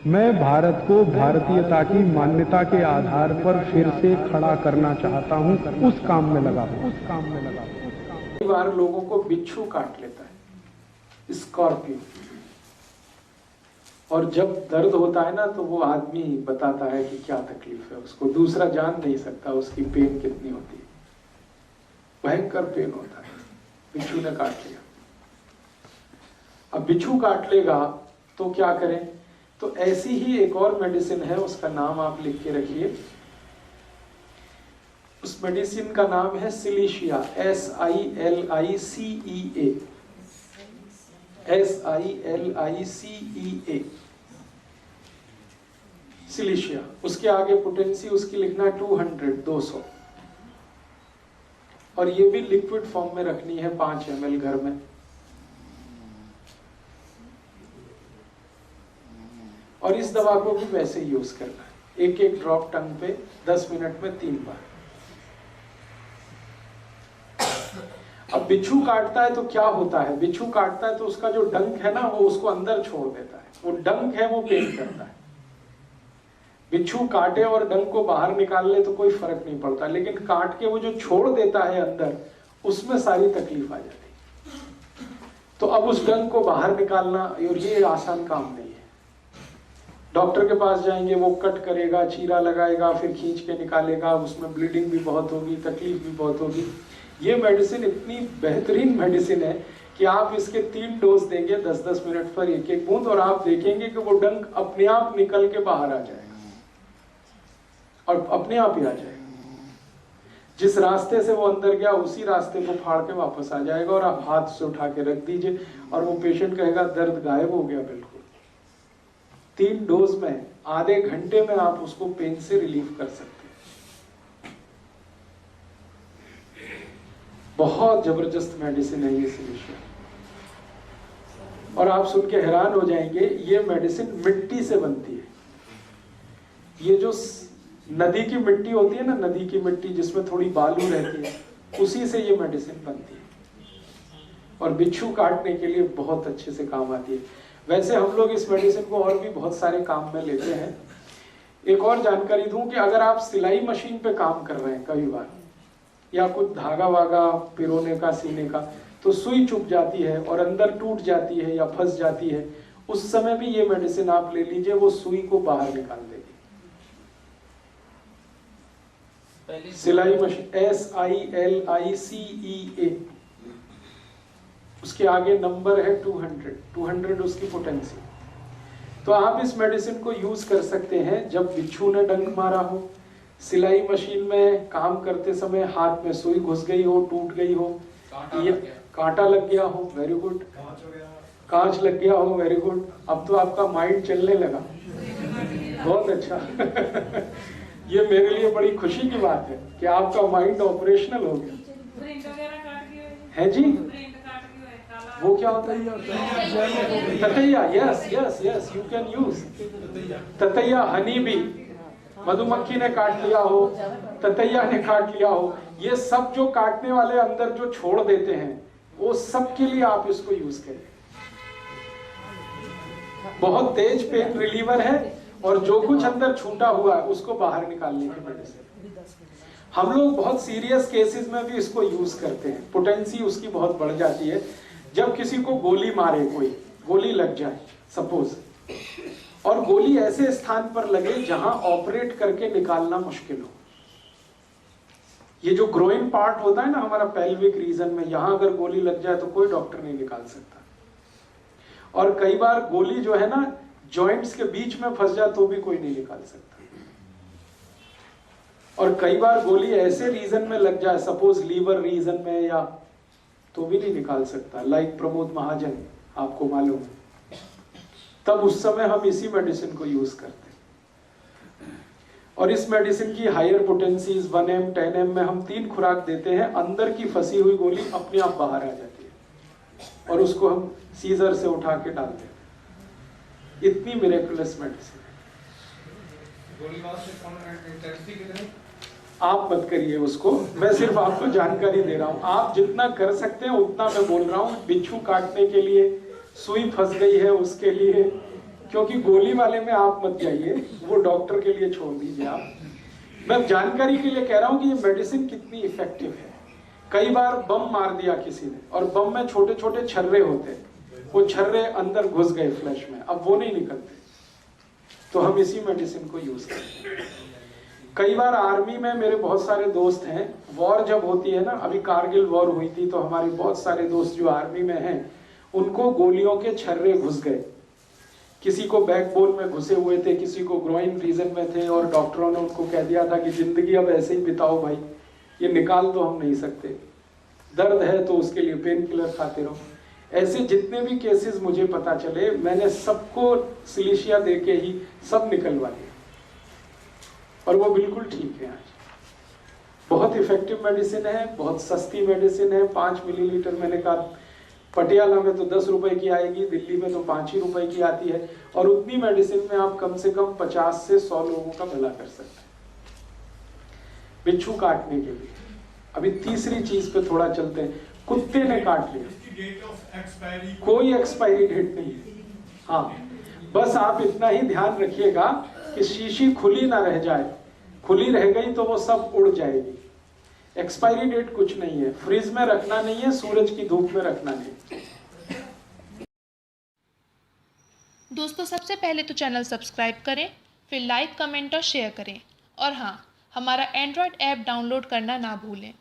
मैं भारत को भारतीयता की मान्यता के आधार पर फिर से खड़ा करना चाहता हूं, उस काम में लगा हूं। कई बार लोगों को बिच्छू काट लेता है, स्कॉर्पियो, और जब दर्द होता है ना तो वो आदमी बताता है कि क्या तकलीफ है उसको, दूसरा जान नहीं सकता उसकी पेन कितनी होती है। भयंकर पेन होता है, बिच्छू ने काट लिया। अब बिच्छू काट लेगा तो क्या करें? तो ऐसी ही एक और मेडिसिन है, उसका नाम आप लिख के रखिए। उस मेडिसिन का नाम है सिलीशिया, SILICEA, SILICEA, सिलीशिया। उसके आगे पोटेंसी उसकी लिखना है 200। और ये भी लिक्विड फॉर्म में रखनी है, 5 ml घर में। और इस दवा को भी वैसे ही यूज करना है, एक ड्रॉप टंग पे 10 मिनट में 3 बार। अब बिच्छू काटता है तो क्या होता है? बिच्छू काटता है तो उसका जो डंक है ना वो उसको अंदर छोड़ देता है, वो डंक है वो पेन करता है। बिच्छू काटे और डंक को बाहर निकाल ले तो कोई फर्क नहीं पड़ता, लेकिन काट के वो जो छोड़ देता है अंदर, उसमें सारी तकलीफ आ जाती है। तो अब उस डंक को बाहर निकालना, और ये आसान काम नहीं है। डॉक्टर के पास जाएंगे, वो कट करेगा, चीरा लगाएगा, फिर खींच के निकालेगा, उसमें ब्लीडिंग भी बहुत होगी, तकलीफ भी बहुत होगी। ये मेडिसिन इतनी बेहतरीन मेडिसिन है कि आप इसके 3 डोज देंगे 10-10 मिनट पर एक बूंद, और आप देखेंगे कि वो डंक अपने आप निकल के बाहर आ जाएगा, और अपने आप ही आ जाएगा। जिस रास्ते से वो अंदर गया उसी रास्ते को फाड़ के वापस आ जाएगा, और आप हाथ से उठा के रख दीजिए और वो पेशेंट कहेगा दर्द गायब हो गया बिल्कुल। 3 डोज में आधे घंटे में आप उसको पेन से रिलीफ कर सकते हैं। बहुत जबरदस्त मेडिसिन है ये सिलीशिया। और आप सुन के हैरान हो जाएंगे, ये मेडिसिन मिट्टी से बनती है। ये जो नदी की मिट्टी होती है ना, नदी की मिट्टी जिसमें थोड़ी बालू रहती है, उसी से ये मेडिसिन बनती है, और बिच्छू काटने के लिए बहुत अच्छे से काम आती है। वैसे हम लोग इस मेडिसिन को और भी बहुत सारे काम में लेते हैं। एक और जानकारी दूं कि अगर आप सिलाई मशीन पे काम कर रहे हैं कई बार, या कुछ धागा वागा पिरोने का, सीने का, तो सुई चुभ जाती है और अंदर टूट जाती है या फंस जाती है, उस समय भी ये मेडिसिन आप ले लीजिए, वो सुई को बाहर निकाल देगी। सिलाई मशीन SILICEA, उसके आगे नंबर है 200 उसकी पोटेंसी। तो आप इस मेडिसिन को यूज कर सकते हैं जब बिच्छू ने डंक मारा हो, सिलाई मशीन में काम करते समय हाथ में सुई घुस गई हो, टूट गई हो, कांटा लग गया हो, वेरी गुड, कांच लग गया हो, वेरी गुड। अब तो आपका माइंड चलने लगा, बहुत अच्छा। ये मेरे लिए बड़ी खुशी की बात है कि आपका माइंड ऑपरेशनल हो गया है जी। वो क्या होता है? ततैया, yes yes yes, you can use ततैया। हनी बी, मधुमक्खी ने काट लिया हो, ततैया ने काट लिया हो, ये सब जो काटने वाले अंदर जो छोड़ देते हैं, वो सब के लिए आप इसको यूज करें। बहुत तेज पेन रिलीवर है, और जो कुछ अंदर छूटा हुआ है उसको बाहर निकालने की मेडिसिन। हम लोग बहुत सीरियस केसेस में भी इसको यूज करते हैं। पोटेंसी उसकी बहुत बढ़ जाती है। जब किसी को गोली मारे, कोई गोली लग जाए सपोज, और गोली ऐसे स्थान पर लगे जहां ऑपरेट करके निकालना मुश्किल हो। ये जो ग्रोइंग पार्ट होता है ना हमारा पेल्विक रीजन में, यहां अगर गोली लग जाए तो कोई डॉक्टर नहीं निकाल सकता। और कई बार गोली जो है ना जॉइंट्स के बीच में फंस जाए तो भी कोई नहीं निकाल सकता। और कई बार गोली ऐसे रीजन में लग जाए, सपोज लीवर रीजन में, या तो भी नहीं निकाल सकता, लाइक प्रमोद महाजन, आपको मालूम है। तब उस समय हम इसी मेडिसिन को यूज करते हैं। और इस मेडिसिन की हायर पोटेंसीज 1M 10M में हम 3 खुराक देते हैं। अंदर की फंसी हुई गोली अपने आप बाहर आ जाती है, और उसको हम सीजर से उठा के डाल देते हैं। इतनी मिरेकुलस मेडिसिन है। आप मत करिए उसको, मैं सिर्फ आपको जानकारी दे रहा हूं। आप जितना कर सकते हैं उतना मैं बोल रहा हूं। बिच्छू काटने के लिए, सुई फंस गई है उसके लिए, क्योंकि गोली वाले में आप मत जाइए, वो डॉक्टर के लिए छोड़ दीजिए आप। मैं जानकारी के लिए कह रहा हूं कि ये मेडिसिन कितनी इफेक्टिव है। कई बार बम मार दिया किसी ने, और बम में छोटे छोटे छर्रे होते हैं, वो छर्रे अंदर घुस गए फ्लैश में, अब वो नहीं निकलते, तो हम इसी मेडिसिन को यूज करते हैं। कई बार आर्मी में मेरे बहुत सारे दोस्त हैं, वॉर जब होती है ना, अभी कारगिल वॉर हुई थी, तो हमारे बहुत सारे दोस्त जो आर्मी में हैं, उनको गोलियों के छर्रे घुस गए। किसी को बैकबोन में घुसे हुए थे, किसी को ग्रोइन रीजन में थे, और डॉक्टरों ने उनको कह दिया था कि जिंदगी अब ऐसे ही बिताओ भाई, ये निकाल तो हम नहीं सकते, दर्द है तो उसके लिए पेन किलर खाते रहो। ऐसे जितने भी केसेस मुझे पता चले, मैंने सबको सिलिशिया दे के ही सब निकलवा दिया, और वो बिल्कुल ठीक है आज। बहुत इफेक्टिव मेडिसिन है, बहुत सस्ती मेडिसिन है। 5 मिलीलीटर, मैंने कहा पटियाला में तो 10 रुपए की आएगी, दिल्ली में तो 5 ही रुपए की आती है, और उतनी मेडिसिन में आप कम से कम 50 से 100 लोगों का भला कर सकते हैं बिच्छू काटने के लिए। अभी तीसरी चीज पे थोड़ा चलते हैं। कुत्ते ने काट लिया, कोई एक्सपायरी डेट नहीं है। हाँ, बस आप इतना ही ध्यान रखिएगा कि शीशी खुली ना रह जाए, खुली रह गई तो वो सब उड़ जाएगी। एक्सपायरी डेट कुछ नहीं है, फ्रिज में रखना नहीं है, सूरज की धूप में रखना नहीं। दोस्तों, सबसे पहले तो चैनल सब्सक्राइब करें, फिर लाइक, कमेंट और शेयर करें, और हाँ, हमारा एंड्रॉयड ऐप डाउनलोड करना ना भूलें।